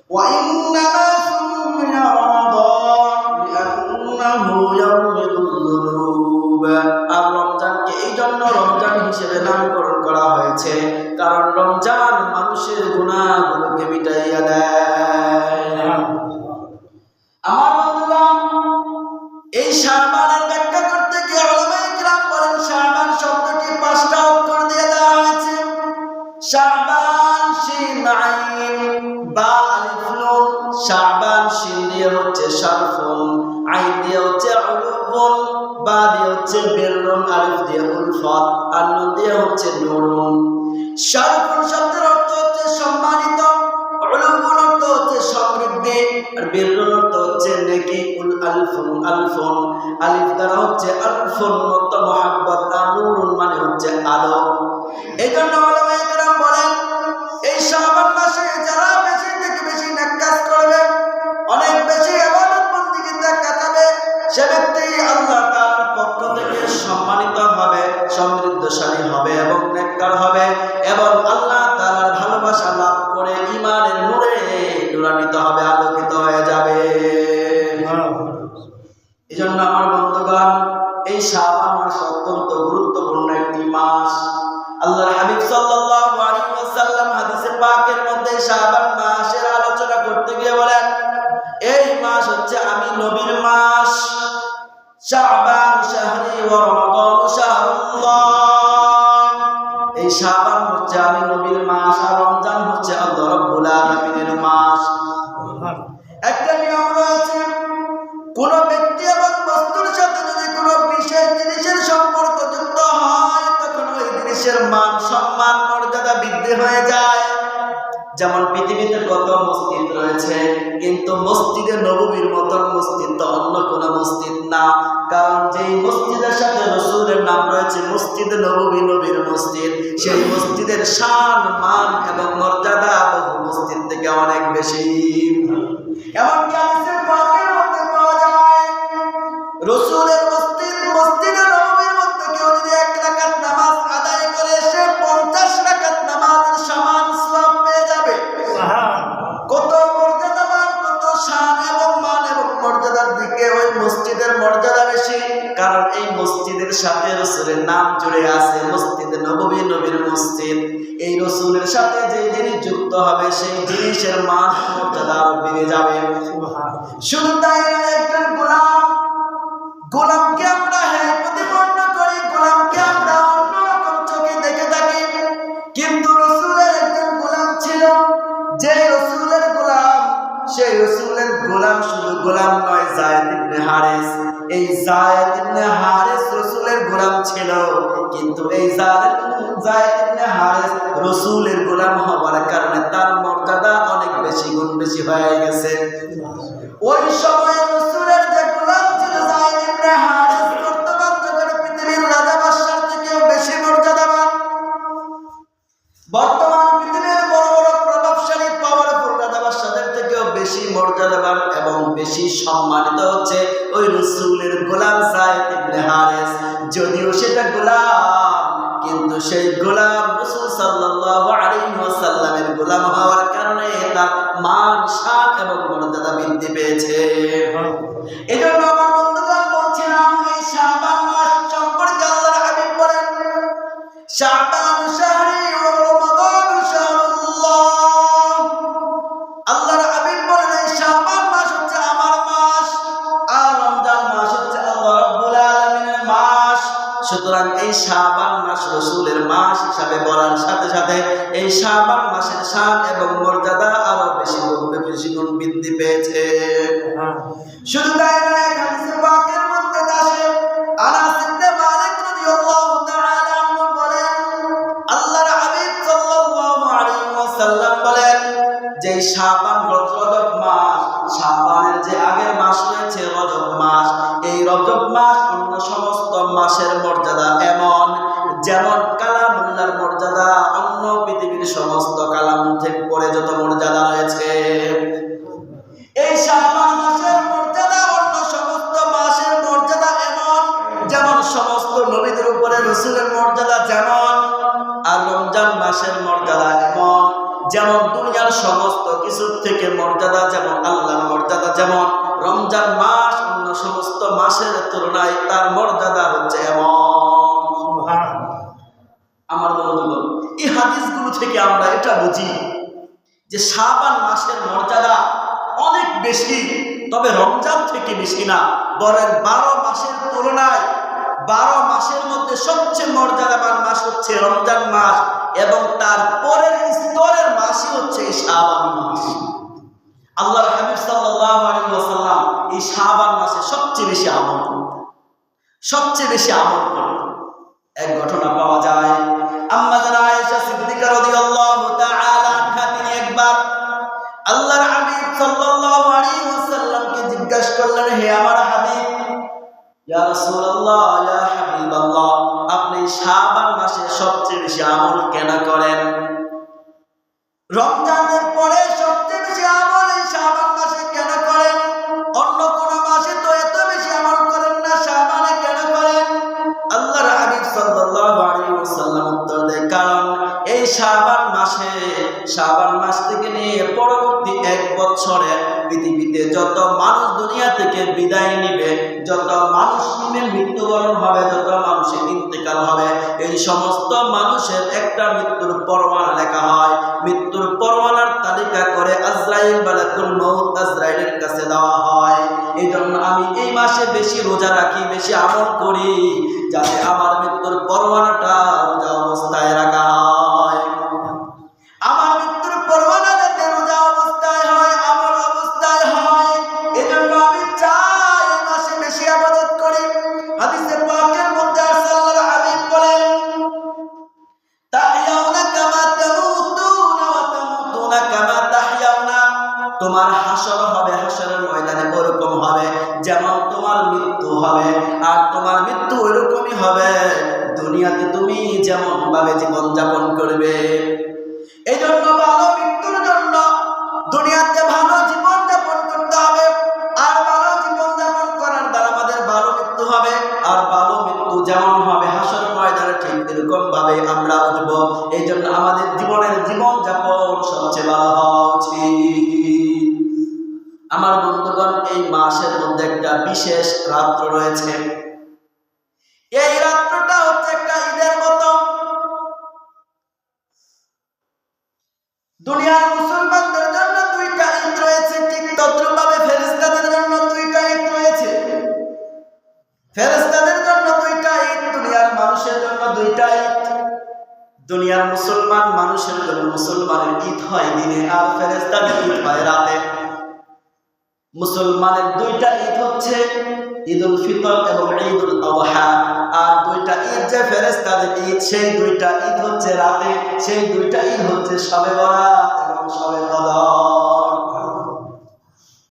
وإنما سمي رمضان لأنه يغفر الذنوب আর রমজানকে এই জন্য রমজান হিসেবে নামকরণ করা হয়েছে কারণ রমজান মানুষের গুনাহগুলোকে মিটাইয়া দেয়। আমার বন্ধুগণ, এই শাবানের ব্যাখ্যা করতে গিয়ে উলামায়ে কিরাম বলেন শাবান শব্দটি 5টা অক্ষর দিয়ে দেওয়া হয়েছে। শাবান শিন আইন বা আলিফ নুন, শাবান শিন দিয়ে হচ্ছে শারফুন, আইন দিয়ে হচ্ছে উলুফুন, বা দিয়ে হচ্ছে বিররুন, আলিফ দিয়ে উলফত, আর নুন দিয়ে হচ্ছে নুরুন। শারফুন শব্দের অর্থ হচ্ছে সম্মানিত, উলুফুন অর্থ হচ্ছে সমৃদ্ধি, আর বিররুন অর্থ হচ্ছে নেকি। আলফুন আলফুন আলিফ দ্বারা হচ্ছে আলফুন মত মহব্বত, আর নুরুন মানে হচ্ছে আলো। এই জন্য উলামায়ে কিরাম বলেন এই শাবান মাসে যারা বেশি থেকে বেশি নেক কাজ করবে, অনেক বেশি ইবাদত বন্দেগিতে কাটাবে, সে ব্যক্তি আল্লাহ তাআলার পক্ষ থেকে সম্মানিত হবে, সমৃদ্ধশালী হবে এবং নেককার হবে এবং আল্লাহ তাআলার ভালোবাসা লাভ করে ঈমানের নূরে নূরান্বিত হবে, আলোকিত হয়ে যাবে। এজন্য আমার বন্ধুগণ, এই শাবান মাস অত্যন্ত গুরুত্বপূর্ণ একটি মাস। আল্লাহর হাবিব সাল্লাল্লাহু আলাইহি ওয়াসাল্লাম হাদিসে পাকের মধ্যে শাবান মাসের আলোচনা করতে গিয়ে বলেন এই মাস হচ্ছে আমি নবীর মাস। শাবান শাহরি ওয়া রমাদান শাহরুল্লাহ। এই শাবান হচ্ছে আমি নবীর মাস আর রমজান হচ্ছে আল্লাহ রাব্বুল আলামিনের মাস। একটা নিয়ম রয়েছে, কোন ব্যক্তি এবং বস্তুর সাথে যদি কোনো বিশেষ জিনিসের সম্পর্ক যুক্ত হয় তখন ওই জিনিসের মান সম্মান মর্যাদা বৃদ্ধি হয়ে যায়। যেমন পৃথিবীতে কত মসজিদ রয়েছে, কিন্তু মসজিদে নববীর মতন মসজিদ তো অন্য কোন মসজিদ না, কারণ যেই মসজিদের সাথে রাসূলের নাম রয়েছে মসজিদে নববী, নবীর মসজিদ, সেই মসজিদের শান মান এবং মর্যাদা বহু মসজিদ থেকে অনেক বেশি। এমনকি হাদিসের পাকের মধ্যে পাওয়া যায় রাসূলের মসজিদ মসজিদে নববীর মধ্যে কেউ যদি 1 রাকাত নামাজ আদায় করে সে 50 রাকাত নামাজের সমান সওয়াব পেয়ে যাবে। কত মর্যাদাবান, কত শান এবং মান এবং মর্যাদার দিকে ওই মসজিদের মর্যাদা বেশি, কারণ এই মসজিদের সাথে রাসূলের নাম জুড়ে আছে, মসজিদে নববী, নবীর মসজিদ। এই রাসূলের সাথে যে জিনিস যুক্ত হবে সেই জিনিসের মান মর্যাদা আরো বেড়ে যাবে। শুধু তাই নয়, একজন গোলামকে আমরা হ্যাঁ প্রতিপন্ন করি, গোলামকে আমরা অন্যরকম চোখে দেখে থাকি, কিন্তু রাসূলের একজন গোলাম ছিল, যে রাসূলের গোলাম, সেই রাসূলের গোলাম শুধু গোলাম নয়, যায়েদ ইবনে হারিস। এই যায়েদ ইবনে হারিস রাসূলের গোলাম ছিল, কিন্তু এই যায়েদ ইবনে হারিস রাসূলের গোলাম হওয়ার কারণে তার মর্যাদা অনেক বেশি গুণ বেশি হয়ে গেছে। ওই সময় রাসূলের যে গোলাম ছিল যায়েদ ইবনে হারিস, বর্তমান যুগের পৃথিবীর রাজা বাদশার থেকেও বেশি মর্যাদাবান। বর্তমান পৃথিবীর বড় বড় প্রভাবশালী পাওয়ারফুল রাজা বাদশাদের থেকেও বেশি মর্যাদাবান এবং বেশি সম্মানিত হচ্ছে ওই রাসূলের গোলাম যায়েদ ইবনে হারিস। যদিও সেটা গোলাম, কিন্তু সেই গোলাম রাসূল সাল্লাল্লাহু আলাইহি ওয়াসাল্লামের গোলাম হওয়ার কারণে তার মান শান এবং মর্যাদা বৃদ্ধি পেয়েছে। এজন্য আমার বন্ধুগণ বলছিলাম এই শাবান মাস সম্পর্কে আল্লাহর হাবিব বলেন শাবান শাহরি ওয়া রমাদান শাহরুল্লাহ। আল্লাহর হাবিব বলেন এই শাবান মাস হচ্ছে আমার মাস আর রমজান মাস হচ্ছে আল্লাহ রাব্বুল আলামিনের মাস। সুতরাং এই শাবান মাস রাসূলের মাস হিসাবে বলার সাথে সাথে এই শাবান মাসের শান এবং মর্যাদা আরো বেশি গুণ বৃদ্ধি পেয়েছে। শুধু তাই নয়, হাদিসে পাকের মধ্যে আসে আনাস ইবনে মালিক রাদিয়াল্লাহু তাআলা আনহু বলেন আল্লাহর হাবিব সাল্লাল্লাহু আলাইহি ওয়াসাল্লাম বলেন যে শাবান রজব মাস, শাবানের যে আগের মাস রয়েছে রজব মাস, এই রজব মাস অন্য সমস্ত মাসের মর্যাদা এমন যেমন কালামুল্লাহর মর্যাদা অন্য পৃথিবীর সমস্ত কালাম থেকে পরে যত মর্যাদা রয়েছে, এই শাবান মাসের মর্যাদা অন্য সমস্ত মাসের মর্যাদা এমন যেমন সমস্ত নবীদের উপরে রাসূলের মর্যাদা যেমন, আর রমজান মাসের মর্যাদা এমন যেমন দুনিয়ার সমস্ত কিছু কিছুর থেকে মর্যাদা যেমন, আল্লাহর মর্যাদা যেমন, রমজান মাস অন্য সমস্ত মাসের তুলনায় তার মর্যাদা হচ্ছে এমন। আমার বন্ধুগণ, এই হাদিসগুলো থেকে আমরা এটা বুঝি যে শাবান মাসের মর্যাদা অনেক বেশি, তবে রমজান থেকে বেশি না, বরং 12 মাসের তুলনায় 12 মাসের মধ্যে সবচেয়ে মর্যাদাবান মাস হচ্ছে রমজান মাস, এবং তার পরের স্তরের মাসই হচ্ছে এই শাবান মাস। আল্লাহর হাবিব সাল্লাল্লাহু আলাইহি ওয়াসাল্লাম এই শাবান মাসে সবচেয়ে বেশি আমল করতেন, সবচেয়ে বেশি আমল করতেন। এক ঘটনা পাওয়া যায়, আম্মা জানা আয়েশা সিদ্দিকা রাদিয়াল্লাহু তাআলা আনহা, তিনি একবার আল্লাহর হাবিব সাল্লাল্লাহু আলাইহি ওয়াসাল্লামকে জিজ্ঞাসা করলেন, হে আমার হাবিব, ইয়া রাসূলুল্লাহ, ইয়া হাবিবাল্লাহ, আপনি শাবান মাসে সবচেয়ে বেশি আমল কেন করেন? রমজানের পরে সবচেয়ে বেশি আমল এই শাবান মাসে কেন করেন? অন্য কোন মাসে তো এত বেশি আমল করেন না, শাবানে কেন করেন? আল্লাহর হাবিব সাল্লাল্লাহু আলাইহি ওয়াসাল্লাম উত্তর দেয়, কারণ এই শাবান মাস থেকে নিয়ে পরবর্তী 1 বছরে পৃথিবীতে যত মানুষ দুনিয়া থেকে বিদায় নিবে, যত মানুষ মৃত্যুবরণ হবে, যত মানুষের ইন্তেকাল হবে, এই সমস্ত মানুষের একটা মৃত্যুর পরোয়ানা লেখা হয়। মৃত্যুর পরোয়ানার তালিকা করে আজরাইল মালাকুল মউত আজরাইলের কাছে দেওয়া হয়। এই জন্য আমি এই মাসে বেশি রোজা রাখি, বেশি আমল করি, যাতে আমার মৃত্যুর পরোয়ানাটা রোজা অবস্থায় রাখা হয়। আমার মৃত্যুর পরোয়ানা যাতে রোজা অবস্থায় হয়, আমল অবস্থায় হয়, এজন্য আমি চাই এই মাসে বেশি ইবাদত করি। হাদিসে পাকের মধ্যে আল্লাহর হাবিব বলেন, তাহইয়াউনা কামা তামুতুনা ওয়া তামুতুনা কামা তাহইয়াউনা, তোমার হাসর হবে, হাসরের ময়দানে ওরকম হবে যেমন তোমার মৃত্যু হবে, আর তোমার মৃত্যু ওরকমই হবে দুনিয়াতে তুমি যেমন ভাবে জীবন যাপন করবে। এই জন্য ভালো মৃত্যুর জন্য দুনিয়াতে ভালো জীবন যাপন করতে হবে, আর ভালো জীবন যাপন করার দ্বারা আমাদের ভালো মৃত্যু হবে, আর ভালো মৃত্যু যেমন হবে হাসর ময়দানে ঠিক এরকম ভাবে আমরা উঠব। এই জন্য আমাদের জীবনের জীবন যাপন সবচেয়ে ভালো হওয়া উচিত। আমার বন্ধুগণ, এই মাসের মধ্যে একটা বিশেষ রাত্র রয়েছে। এই রাত্রটা হচ্ছে একটা ঈদের মতো। দুনিয়ার মুসলমানদের জন্য 2টা ঈদ রয়েছে, ঠিক তদ্রুপভাবে ফেরেশতাদের জন্য 2টা ঈদ রয়েছে। ফেরেশতাদের জন্য 2টা ঈদ, দুনিয়ার মানুষের জন্য 2টা ঈদ। দুনিয়ার মুসলমান মানুষের জন্য মুসলমানের ঈদ হয় দিনে, আর ফেরেশতাদের ঈদ হয় রাতে। মুসলমানের 2টা ঈদ হচ্ছে ঈদুল ফিতর এবং ঈদুল আযহা, আর 2টা ঈদ যে ফেরেশতাদের ঈদ, সেই 2টা ঈদ হচ্ছে রাতে, সেই 2টা ঈদ হচ্ছে শবে বরাত এবং শবে কদর।